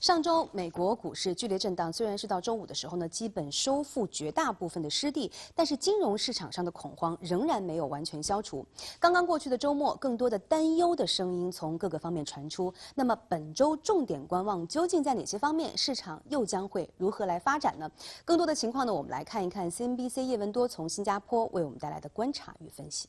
上周美国股市剧烈震荡，虽然是到周五的时候呢，基本收复绝大部分的失地，但是金融市场上的恐慌仍然没有完全消除。刚刚过去的周末，更多的担忧的声音从各个方面传出。那么本周重点观望究竟在哪些方面？市场又将会如何来发展呢？更多的情况呢，我们来看一看 CNBC 叶文多从新加坡为我们带来的观察与分析。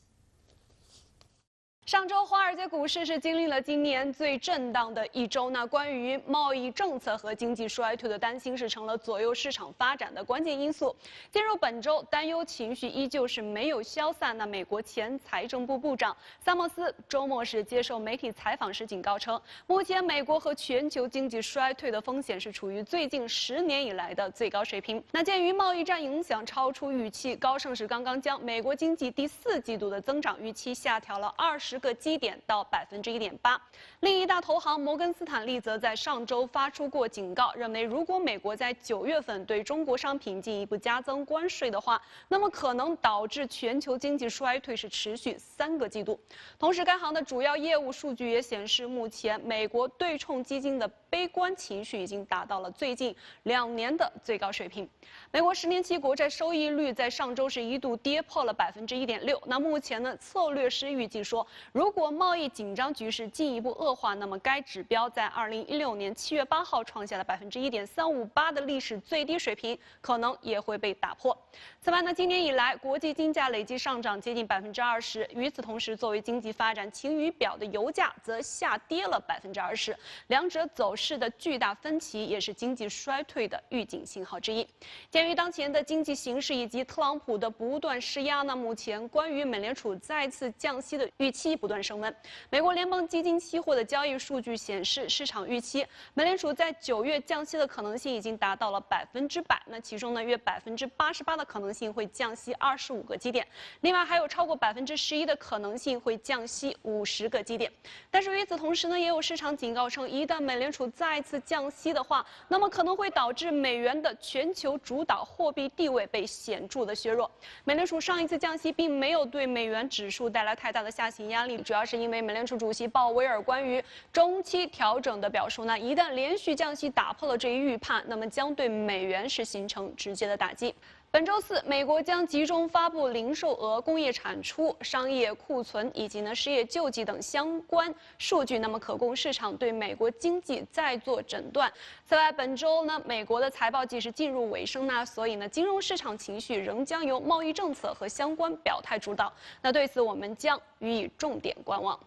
上周，华尔街股市是经历了今年最震荡的一周。那关于贸易政策和经济衰退的担心是成了左右市场发展的关键因素。进入本周，担忧情绪依旧是没有消散。那美国前财政部部长萨默斯周末是接受媒体采访时警告称，目前美国和全球经济衰退的风险是处于最近10年以来的最高水平。那鉴于贸易战影响超出预期，高盛是刚刚将美国经济第4季度的增长预期下调了20个基点到1.8%。另一大投行摩根斯坦利则在上周发出过警告，认为如果美国在9月份对中国商品进一步加增关税的话，那么可能导致全球经济衰退是持续3个季度。同时，该行的主要业务数据也显示，目前美国对冲基金的悲观情绪已经达到了最近2年的最高水平。美国10年期国债收益率在上周是一度跌破了1.6%。那目前呢，策略师预计说，如果贸易紧张局势进一步恶化，那么该指标在2016年7月8号创下了1.358%的历史最低水平，可能也会被打破。此外呢，今年以来国际金价累计上涨接近20%。与此同时，作为经济发展晴雨表的油价则下跌了20%。两者走势的巨大分歧，也是经济衰退的预警信号之一。鉴于当前的经济形势以及特朗普的不断施压，那目前关于美联储再次降息的预期不断升温。美国联邦基金期货的交易数据显示，市场预期美联储在9月降息的可能性已经达到了100%。那其中呢，约88%的可能性会降息25个基点，另外还有超过11%的可能性会降息50个基点。但是与此同时呢，也有市场警告称，一旦美联储再次降息的话，那么可能会导致美元的全球主导货币地位被显著的削弱。美联储上一次降息并没有对美元指数带来太大的下行压力，主要是因为美联储主席鲍威尔关于中期调整的表述呢，一旦连续降息打破了这一预判，那么将对美元是形成直接的打击。本周4，美国将集中发布零售额、工业产出、商业库存以及失业救济等相关数据，那么可供市场对美国经济再做诊断。此外，本周呢，美国的财报季是进入尾声，所以呢，金融市场情绪仍将由贸易政策和相关表态主导。那对此，我们将予以重点观望。